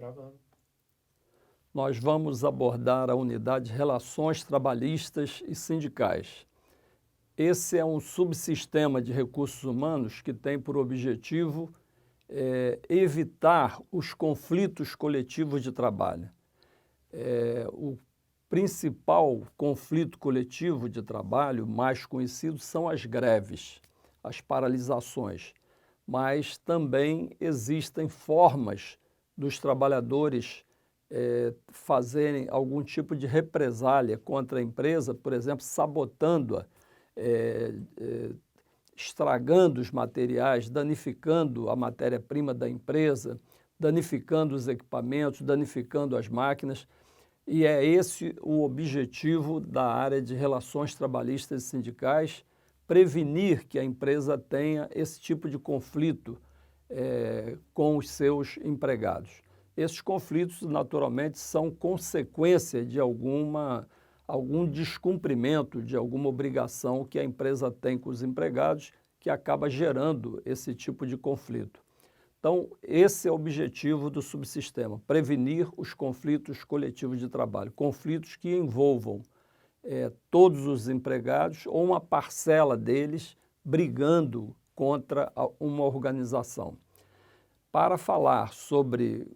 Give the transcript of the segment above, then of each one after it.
Gravando. Nós vamos abordar a unidade de Relações Trabalhistas e Sindicais. Esse é um subsistema de recursos humanos que tem por objetivo evitar os conflitos coletivos de trabalho. O principal conflito coletivo de trabalho, mais conhecido, são as greves, as paralisações, mas também existem formas dos trabalhadores fazerem algum tipo de represália contra a empresa, por exemplo, sabotando-a, estragando os materiais, danificando a matéria-prima da empresa, danificando os equipamentos, danificando as máquinas. E é esse o objetivo da área de relações trabalhistas e sindicais, prevenir que a empresa tenha esse tipo de conflito com os seus empregados. Esses conflitos, naturalmente, são consequência de algum descumprimento de alguma obrigação que a empresa tem com os empregados, que acaba gerando esse tipo de conflito. Então, esse é o objetivo do subsistema, prevenir os conflitos coletivos de trabalho, conflitos que envolvam todos os empregados ou uma parcela deles brigando contra uma organização. Para falar sobre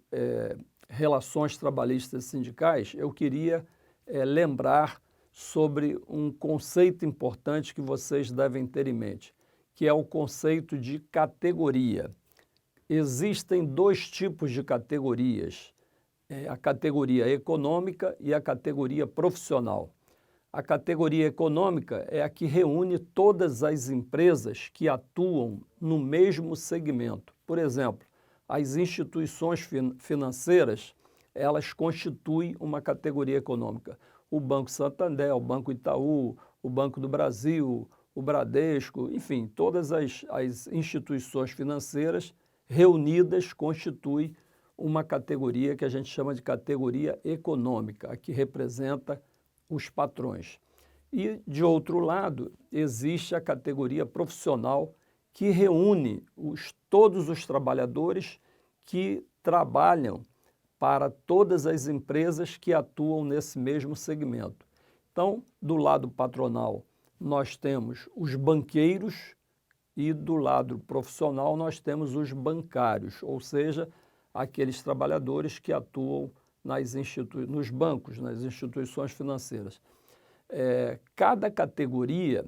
relações trabalhistas e sindicais, eu queria lembrar sobre um conceito importante que vocês devem ter em mente, que é o conceito de categoria. Existem dois tipos de categorias, a categoria econômica e a categoria profissional. A categoria econômica é a que reúne todas as empresas que atuam no mesmo segmento. Por exemplo, as instituições financeiras, elas constituem uma categoria econômica. O Banco Santander, o Banco Itaú, o Banco do Brasil, o Bradesco, enfim, todas as instituições financeiras reunidas constituem uma categoria que a gente chama de categoria econômica, a que representa os patrões. E, de outro lado, existe a categoria profissional, que reúne todos os trabalhadores que trabalham para todas as empresas que atuam nesse mesmo segmento. Então, do lado patronal, nós temos os banqueiros e do lado profissional nós temos os bancários, ou seja, aqueles trabalhadores que atuam nos bancos, nas instituições financeiras. Cada categoria,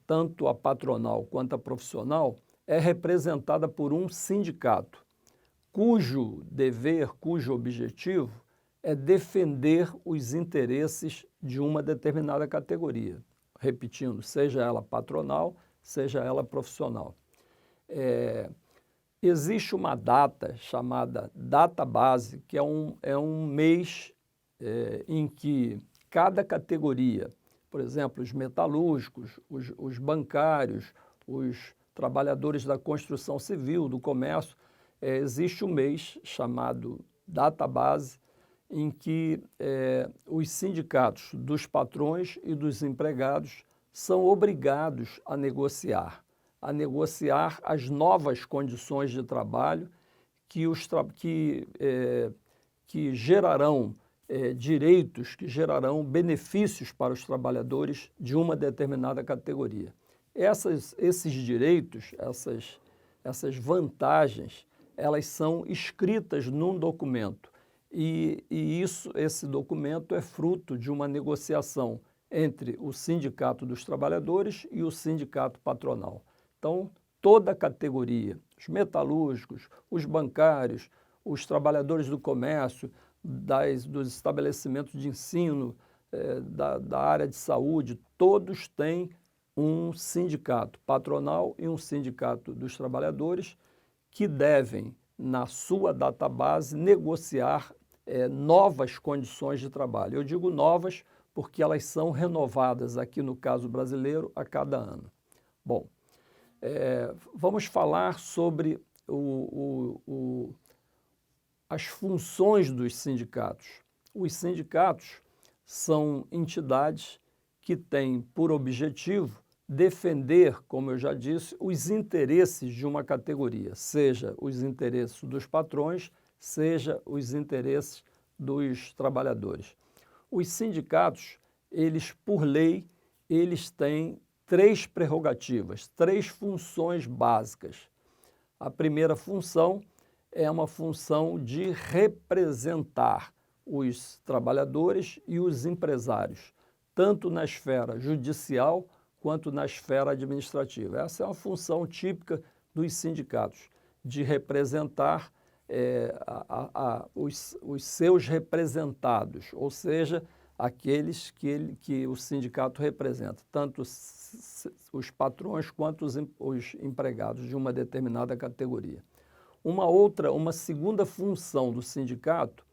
tanto a patronal quanto a profissional, é representada por um sindicato, cujo dever, cujo objetivo é defender os interesses de uma determinada categoria. Repetindo, seja ela patronal, seja ela profissional. Existe uma data chamada data base, que é um mês em que cada categoria, por exemplo, os metalúrgicos, os bancários, os trabalhadores da construção civil, do comércio, existe um mês chamado data base, em que os sindicatos dos patrões e dos empregados são obrigados a negociar as novas condições de trabalho que gerarão direitos, que gerarão benefícios para os trabalhadores de uma determinada categoria. Esses direitos, essas vantagens, elas são escritas num documento e esse documento é fruto de uma negociação entre o Sindicato dos Trabalhadores e o Sindicato Patronal. Então, toda a categoria, os metalúrgicos, os bancários, os trabalhadores do comércio, dos estabelecimentos de ensino, da área de saúde, todos têm um sindicato patronal e um sindicato dos trabalhadores que devem, na sua database, negociar novas condições de trabalho. Eu digo novas porque elas são renovadas, aqui no caso brasileiro, a cada ano. Bom, vamos falar sobre as funções dos sindicatos. Os sindicatos são entidades que têm por objetivo defender, como eu já disse, os interesses de uma categoria, seja os interesses dos patrões, seja os interesses dos trabalhadores. Os sindicatos, eles, por lei, eles têm 3 prerrogativas, 3 funções básicas. A primeira função é uma função de representar os trabalhadores e os empresários, tanto na esfera judicial quanto na esfera administrativa. Essa é uma função típica dos sindicatos, de representar os seus representados, ou seja, aqueles que o sindicato representa, tanto os patrões quanto os empregados de uma determinada categoria. Uma segunda função do sindicato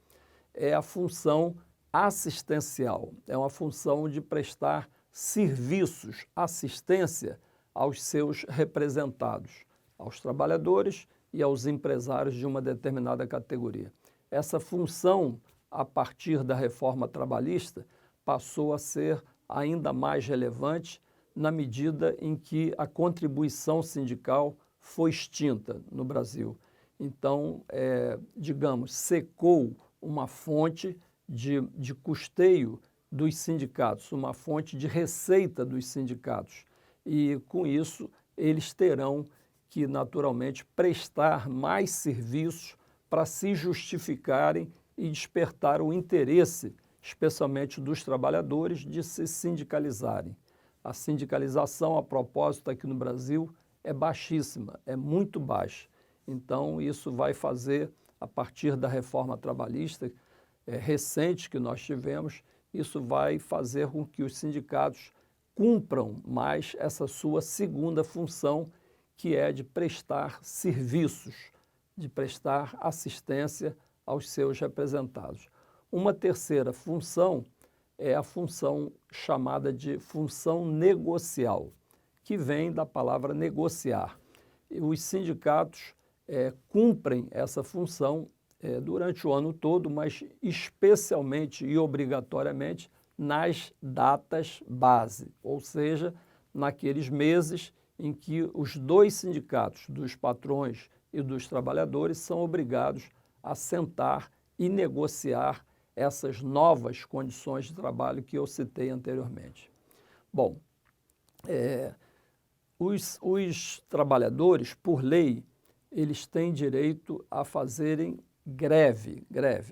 é a função assistencial, é uma função de prestar serviços, assistência aos seus representados, aos trabalhadores e aos empresários de uma determinada categoria. Essa função, a partir da reforma trabalhista, passou a ser ainda mais relevante na medida em que a contribuição sindical foi extinta no Brasil. Então, digamos, secou uma fonte de custeio dos sindicatos, uma fonte de receita dos sindicatos. E, com isso, eles terão que, naturalmente, prestar mais serviços para se justificarem e despertar o interesse, especialmente dos trabalhadores, de se sindicalizarem. A sindicalização, a propósito, aqui no Brasil, é baixíssima, é muito baixa. Então, isso vai fazer, a partir da reforma trabalhista recente que nós tivemos, isso vai fazer com que os sindicatos cumpram mais essa sua segunda função, que é de prestar serviços, de prestar assistência aos seus representados. Uma terceira função é a função chamada de função negocial, que vem da palavra negociar. E os sindicatos cumprem essa função durante o ano todo, mas especialmente e obrigatoriamente nas datas base, ou seja, naqueles meses em que os 2 sindicatos, dos patrões e dos trabalhadores, são obrigados a sentar e negociar essas novas condições de trabalho que eu citei anteriormente. Bom, os trabalhadores, por lei, eles têm direito a fazerem greve.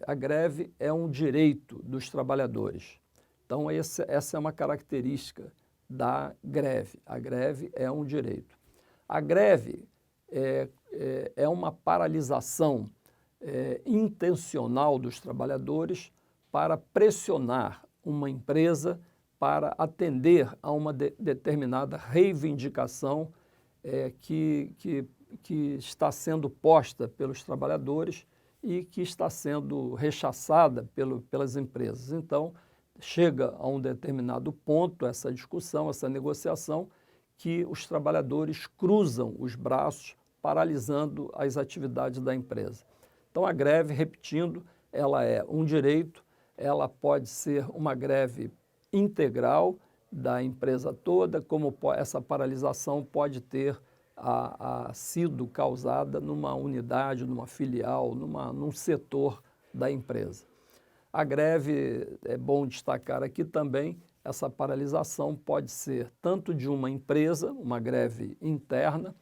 A greve é um direito dos trabalhadores. Então, essa é uma característica da greve. A greve é um direito. A greve é uma paralisação intencional dos trabalhadores para pressionar uma empresa para atender a uma determinada reivindicação que está sendo posta pelos trabalhadores e que está sendo rechaçada pelas empresas. Então, chega a um determinado ponto essa discussão, essa negociação, que os trabalhadores cruzam os braços, paralisando as atividades da empresa. Então, a greve, repetindo, ela é um direito, ela pode ser uma greve integral da empresa toda, como essa paralisação pode ter sido causada numa unidade, numa filial, num setor da empresa. A greve, é bom destacar aqui também, essa paralisação pode ser tanto de uma empresa, uma greve interna,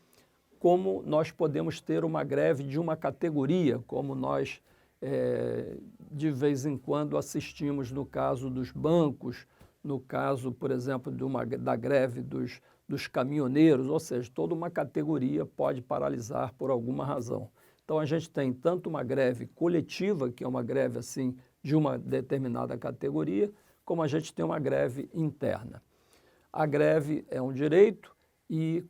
como nós podemos ter uma greve de uma categoria, como nós de vez em quando assistimos no caso dos bancos, no caso, por exemplo, da greve dos caminhoneiros, ou seja, toda uma categoria pode paralisar por alguma razão. Então, a gente tem tanto uma greve coletiva, que é uma greve assim de uma determinada categoria, como a gente tem uma greve interna. A greve é um direito e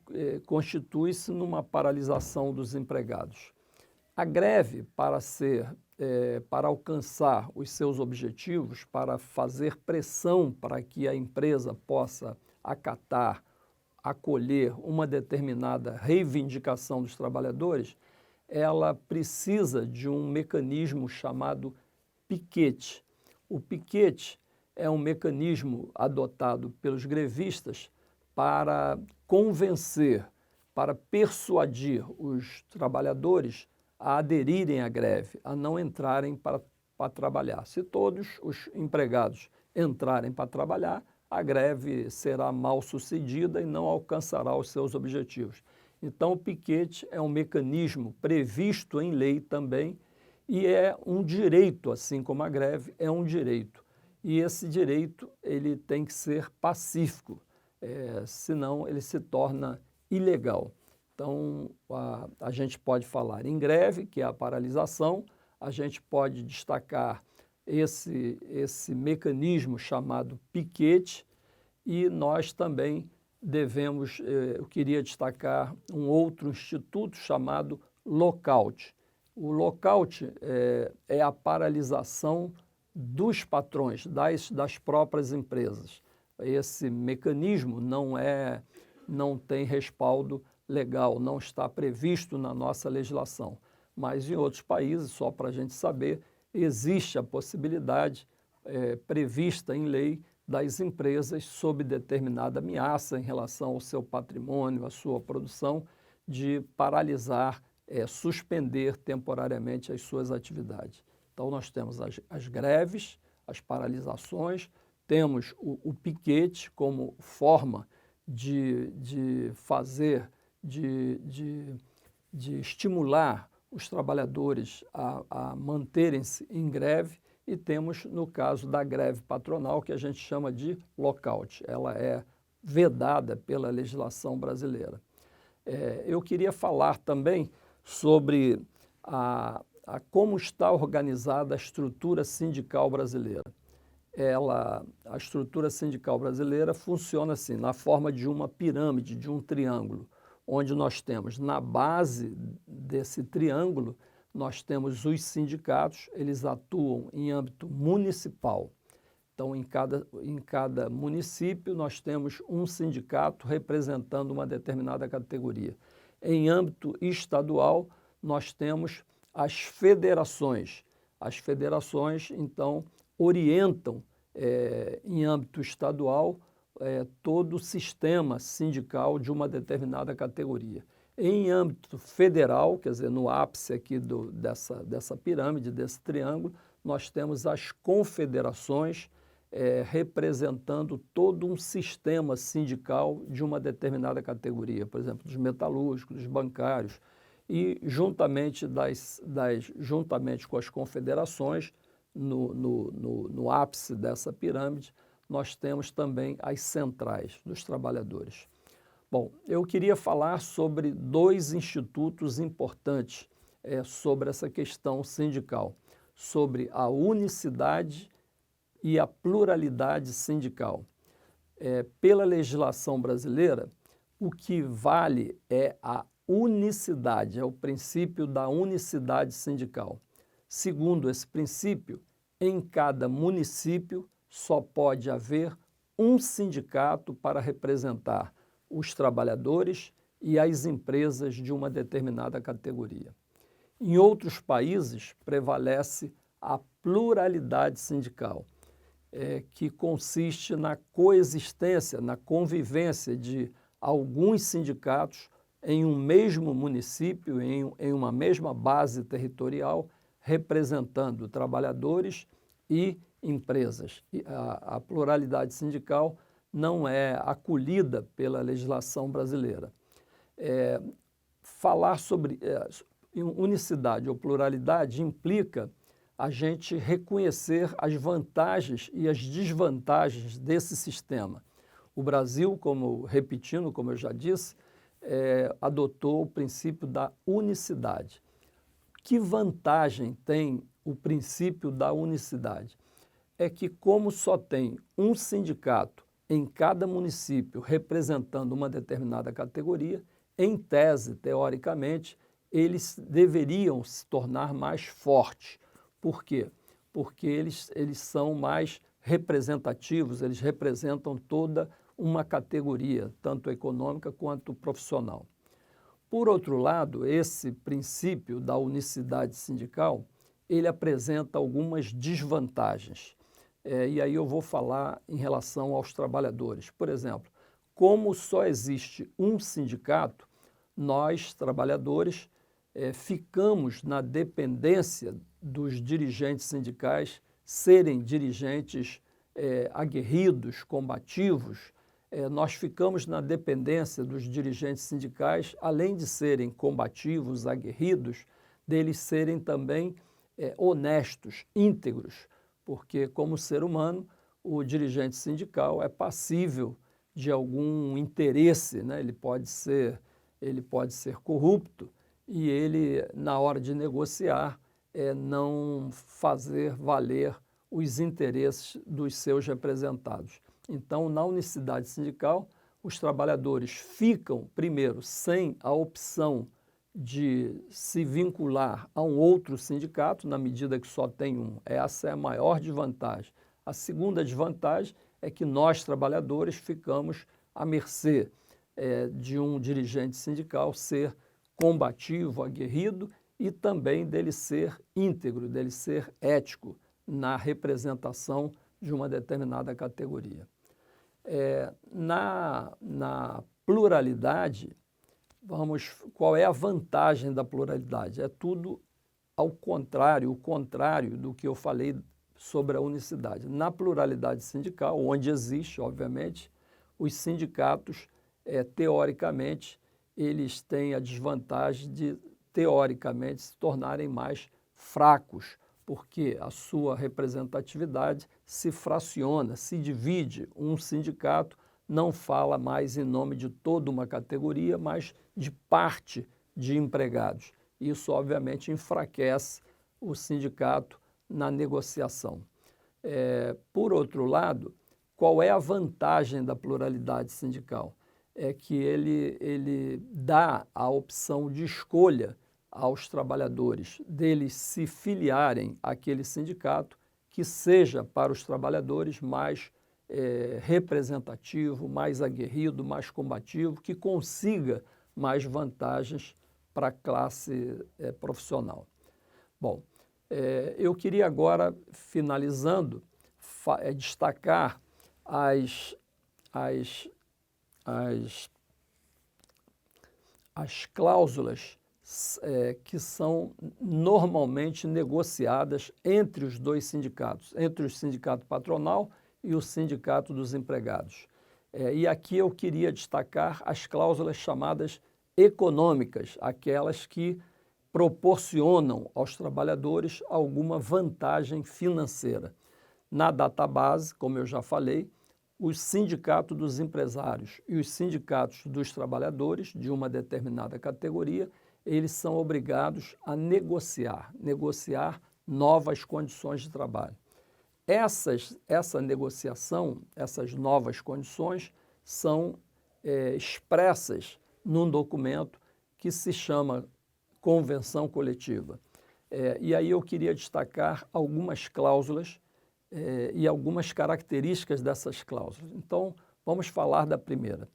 constitui-se numa paralisação dos empregados. A greve, para alcançar os seus objetivos, para fazer pressão para que a empresa possa acatar, acolher uma determinada reivindicação dos trabalhadores, ela precisa de um mecanismo chamado piquete. O piquete é um mecanismo adotado pelos grevistas para convencer, para persuadir os trabalhadores a aderirem à greve, a não entrarem para trabalhar. Se todos os empregados entrarem para trabalhar, a greve será mal sucedida e não alcançará os seus objetivos. Então, o piquete é um mecanismo previsto em lei também e é um direito, assim como a greve é um direito. E esse direito ele tem que ser pacífico, senão ele se torna ilegal. Então, a gente pode falar em greve, que é a paralisação, a gente pode destacar esse mecanismo chamado piquete e nós também devemos, eu queria destacar um outro instituto chamado lockout. O lockout é a paralisação dos patrões, das próprias empresas. Esse mecanismo não tem respaldo legal, não está previsto na nossa legislação. Mas em outros países, só para a gente saber, existe a possibilidade prevista em lei das empresas sob determinada ameaça em relação ao seu patrimônio, à sua produção, de paralisar, suspender temporariamente as suas atividades. Então, nós temos as greves, as paralisações, temos o piquete como forma de fazer, de estimular os trabalhadores a manterem-se em greve e temos, no caso da greve patronal, que a gente chama de lockout. Ela é vedada pela legislação brasileira. Eu queria falar também sobre como está organizada a estrutura sindical brasileira. A estrutura sindical brasileira funciona assim, na forma de uma pirâmide, de um triângulo, onde nós temos, na base desse triângulo, nós temos os sindicatos, eles atuam em âmbito municipal. Então, em cada município, nós temos um sindicato representando uma determinada categoria. Em âmbito estadual, nós temos as federações. As federações, então, orientam em âmbito estadual todo o sistema sindical de uma determinada categoria. Em âmbito federal, quer dizer, no ápice aqui dessa pirâmide, desse triângulo, nós temos as confederações representando todo um sistema sindical de uma determinada categoria, por exemplo, dos metalúrgicos, dos bancários, e juntamente com as confederações, no ápice dessa pirâmide, nós temos também as centrais dos trabalhadores. Bom, eu queria falar sobre dois institutos importantes sobre essa questão sindical, sobre a unicidade e a pluralidade sindical. Pela legislação brasileira, o que vale é a unicidade, é o princípio da unicidade sindical. Segundo esse princípio, em cada município só pode haver um sindicato para representar os trabalhadores e as empresas de uma determinada categoria. Em outros países, prevalece a pluralidade sindical, que consiste na coexistência, na convivência de alguns sindicatos em um mesmo município, em uma mesma base territorial, representando trabalhadores e empresas. A pluralidade sindical não é acolhida pela legislação brasileira. Falar sobre unicidade ou pluralidade implica a gente reconhecer as vantagens e as desvantagens desse sistema. O Brasil, repetindo, como eu já disse, adotou o princípio da unicidade. Que vantagem tem o princípio da unicidade? É que, como só tem um sindicato em cada município representando uma determinada categoria, em tese, teoricamente, eles deveriam se tornar mais fortes. Por quê? Porque eles são mais representativos, eles representam toda uma categoria, tanto econômica quanto profissional. Por outro lado, esse princípio da unicidade sindical, ele apresenta algumas desvantagens. E aí eu vou falar em relação aos trabalhadores. Por exemplo, como só existe um sindicato, nós, trabalhadores, ficamos na dependência dos dirigentes sindicais serem dirigentes aguerridos, combativos. Nós ficamos na dependência dos dirigentes sindicais, além de serem combativos, aguerridos, deles serem também honestos, íntegros, porque, como ser humano, o dirigente sindical é passível de algum interesse, né? Ele pode ser corrupto e ele, na hora de negociar, não fazer valer os interesses dos seus representados. Então, na unicidade sindical, os trabalhadores ficam, primeiro, sem a opção de se vincular a um outro sindicato, na medida que só tem um. Essa é a maior desvantagem. A segunda desvantagem é que nós, trabalhadores, ficamos à mercê de um dirigente sindical ser combativo, aguerrido e também dele ser íntegro, dele ser ético na representação de uma determinada categoria. Na pluralidade, qual é a vantagem da pluralidade? É tudo ao contrário, o contrário do que eu falei sobre a unicidade. Na pluralidade sindical, onde existe, obviamente, os sindicatos, teoricamente, eles têm a desvantagem de, teoricamente, se tornarem mais fracos, porque a sua representatividade se fraciona, se divide. Um sindicato não fala mais em nome de toda uma categoria, mas de parte de empregados. Isso, obviamente, enfraquece o sindicato na negociação. Por outro lado, qual é a vantagem da pluralidade sindical? É que ele dá a opção de escolha aos trabalhadores deles se filiarem àquele sindicato que seja para os trabalhadores mais representativo, mais aguerrido, mais combativo, que consiga mais vantagens para a classe profissional. Bom, eu queria agora, finalizando, destacar as cláusulas que são normalmente negociadas entre os dois sindicatos, entre o sindicato patronal e o sindicato dos empregados. E aqui eu queria destacar as cláusulas chamadas econômicas, aquelas que proporcionam aos trabalhadores alguma vantagem financeira. Na database, como eu já falei, o sindicato dos empresários e os sindicatos dos trabalhadores de uma determinada categoria, eles são obrigados a negociar novas condições de trabalho. Essa negociação, essas novas condições, são expressas num documento que se chama Convenção Coletiva. E aí eu queria destacar algumas cláusulas e algumas características dessas cláusulas. Então, vamos falar da primeira.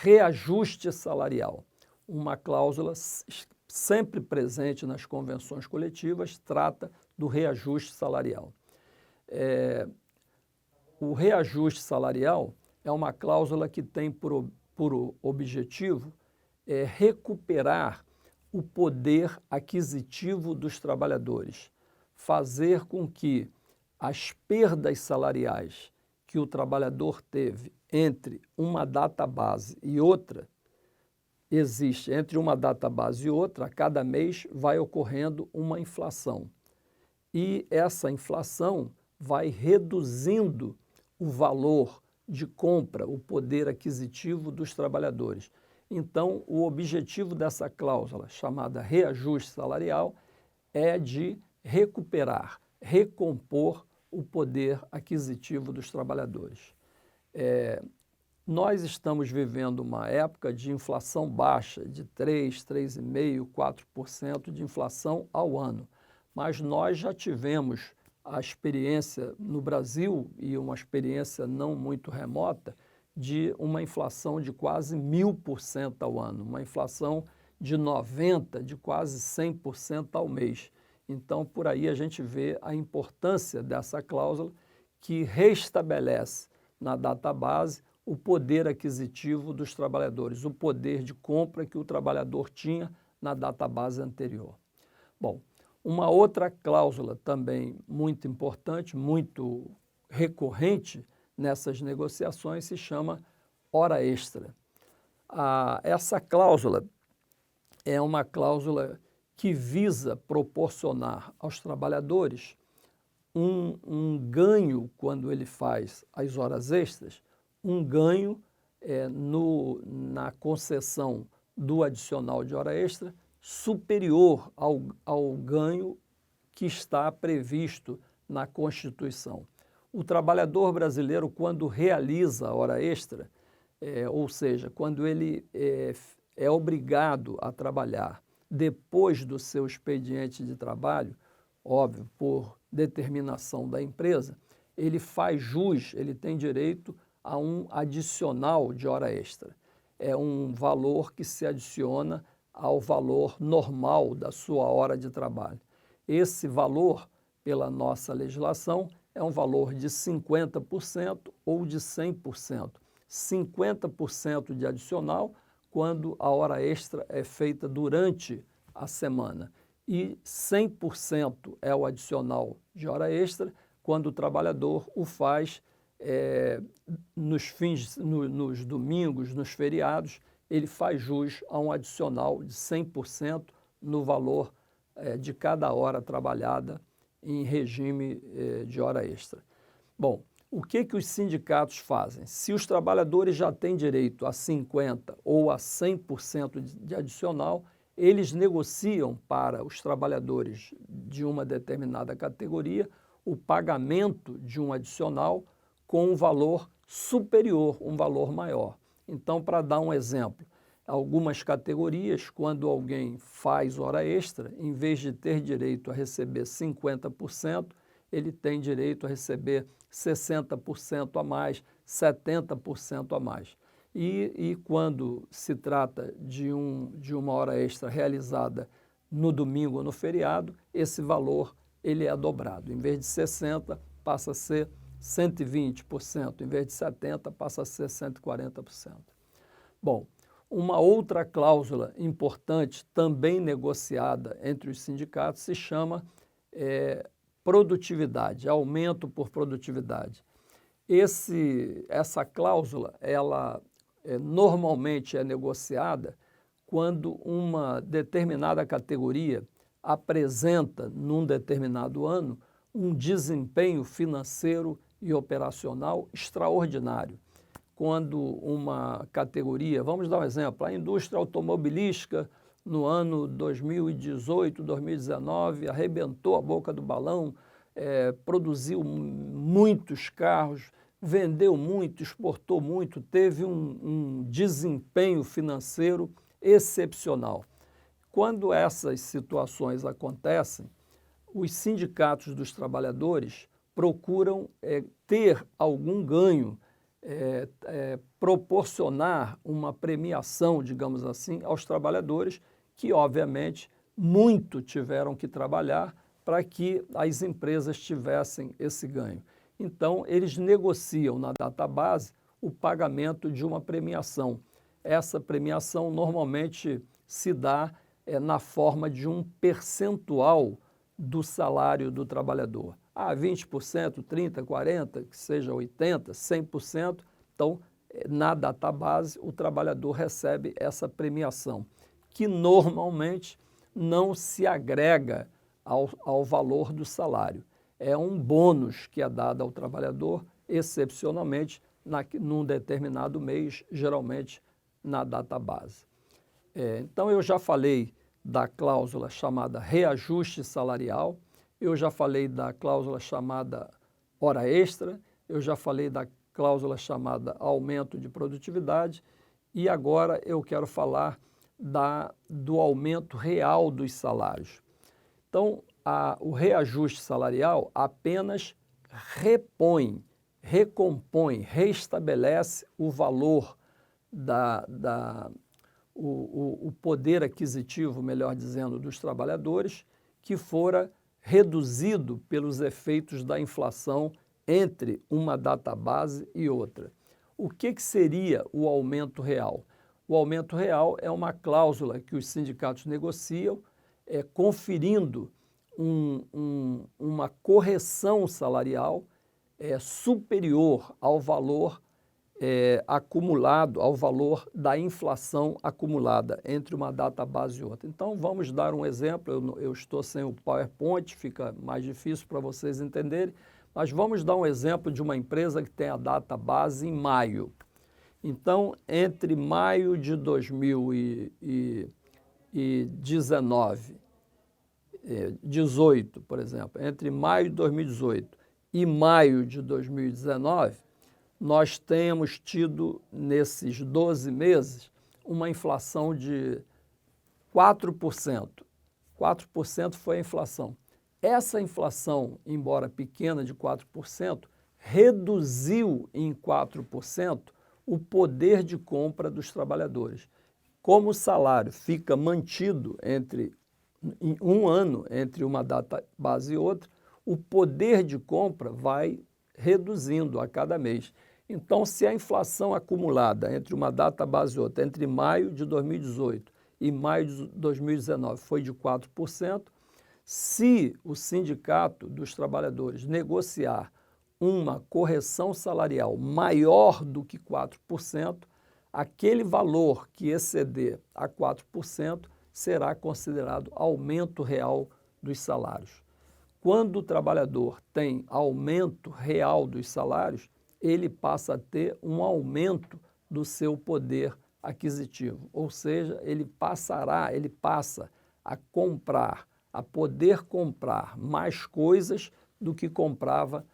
Reajuste salarial. Uma cláusula sempre presente nas convenções coletivas trata do reajuste salarial. O reajuste salarial é uma cláusula que tem por objetivo recuperar o poder aquisitivo dos trabalhadores, fazer com que as perdas salariais que o trabalhador teve entre uma data base e outra, entre uma data base e outra, a cada mês vai ocorrendo uma inflação. E essa inflação vai reduzindo o valor de compra, o poder aquisitivo dos trabalhadores. Então, o objetivo dessa cláusula, chamada reajuste salarial, é de recuperar, recompor o poder aquisitivo dos trabalhadores. Nós estamos vivendo uma época de inflação baixa, de 3, 3,5%, 4% de inflação ao ano. Mas nós já tivemos a experiência no Brasil, e uma experiência não muito remota, de uma inflação de quase 1000% ao ano, uma inflação de 90%, de quase 100% ao mês. Então, por aí a gente vê a importância dessa cláusula que restabelece na database o poder aquisitivo dos trabalhadores, o poder de compra que o trabalhador tinha na database anterior. Bom, uma outra cláusula também muito importante, muito recorrente nessas negociações se chama hora extra. Essa cláusula é uma cláusula que visa proporcionar aos trabalhadores um ganho quando ele faz as horas extras, um ganho na concessão do adicional de hora extra superior ao ganho que está previsto na Constituição. O trabalhador brasileiro, quando realiza a hora extra, ou seja, quando ele é obrigado a trabalhar depois do seu expediente de trabalho, óbvio, por determinação da empresa, ele faz jus, ele tem direito a um adicional de hora extra. É um valor que se adiciona ao valor normal da sua hora de trabalho. Esse valor, pela nossa legislação, é um valor de 50% ou de 100%. 50% de adicional quando a hora extra é feita durante a semana e 100% é o adicional de hora extra quando o trabalhador o faz nos domingos, nos feriados, ele faz jus a um adicional de 100% no valor de cada hora trabalhada em regime de hora extra. Bom, o que os sindicatos fazem? Se os trabalhadores já têm direito a 50% ou a 100% de adicional, eles negociam para os trabalhadores de uma determinada categoria o pagamento de um adicional com um valor superior, um valor maior. Então, para dar um exemplo, algumas categorias, quando alguém faz hora extra, em vez de ter direito a receber 50%, ele tem direito a receber 60% a mais, 70% a mais. E quando se trata de uma hora extra realizada no domingo ou no feriado, esse valor ele é dobrado. Em vez de 60%, passa a ser 120%, em vez de 70%, passa a ser 140%. Bom, uma outra cláusula importante, também negociada entre os sindicatos, se chama produtividade, aumento por produtividade. Essa cláusula, ela normalmente é negociada quando uma determinada categoria apresenta, num determinado ano, um desempenho financeiro e operacional extraordinário. Quando uma categoria, vamos dar um exemplo, a indústria automobilística no ano 2018, 2019, arrebentou a boca do balão, produziu muitos carros, vendeu muito, exportou muito, teve um desempenho financeiro excepcional. Quando essas situações acontecem, os sindicatos dos trabalhadores procuram ter algum ganho, proporcionar uma premiação, digamos assim, aos trabalhadores que, obviamente, muito tiveram que trabalhar para que as empresas tivessem esse ganho. Então, eles negociam na database o pagamento de uma premiação. Essa premiação normalmente se dá na forma de um percentual do salário do trabalhador. 20%, 30%, 40%, que seja 80%, 100%. Então, na database, o trabalhador recebe essa premiação, que normalmente não se agrega ao valor do salário. É um bônus que é dado ao trabalhador, excepcionalmente, num determinado mês, geralmente na database. Então, eu já falei da cláusula chamada reajuste salarial, eu já falei da cláusula chamada hora extra, eu já falei da cláusula chamada aumento de produtividade e agora eu quero falar do aumento real dos salários. Então, o reajuste salarial apenas recompõe, restabelece o valor o poder aquisitivo, melhor dizendo, dos trabalhadores, que fora reduzido pelos efeitos da inflação entre uma database e outra. O que seria o aumento real? O aumento real é uma cláusula que os sindicatos negociam, conferindo uma correção salarial superior ao valor acumulado, ao valor da inflação acumulada entre uma data base e outra. Então, vamos dar um exemplo. Eu estou sem o PowerPoint, fica mais difícil para vocês entenderem, mas vamos dar um exemplo de uma empresa que tem a data base em maio. Então, entre maio de 2018, por exemplo, entre maio de 2018 e maio de 2019, nós temos tido, nesses 12 meses, uma inflação de 4%. 4% foi a inflação. Essa inflação, embora pequena de 4%, reduziu em 4% o poder de compra dos trabalhadores. Como o salário fica mantido em um ano entre uma data base e outra, o poder de compra vai reduzindo a cada mês. Então, se a inflação acumulada entre uma data base e outra, entre maio de 2018 e maio de 2019, foi de 4%, se o Sindicato dos Trabalhadores negociar uma correção salarial maior do que 4%, aquele valor que exceder a 4% será considerado aumento real dos salários. Quando o trabalhador tem aumento real dos salários, ele passa a ter um aumento do seu poder aquisitivo, ou seja, ele passa a comprar, a poder comprar mais coisas do que comprava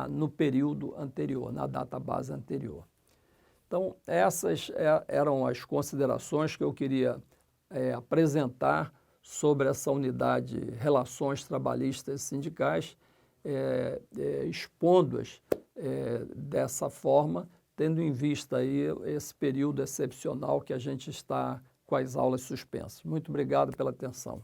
no período anterior, na data base anterior. Então, essas eram as considerações que eu queria apresentar sobre essa unidade Relações Trabalhistas e Sindicais, expondo-as dessa forma, tendo em vista aí esse período excepcional que a gente está com as aulas suspensas. Muito obrigado pela atenção.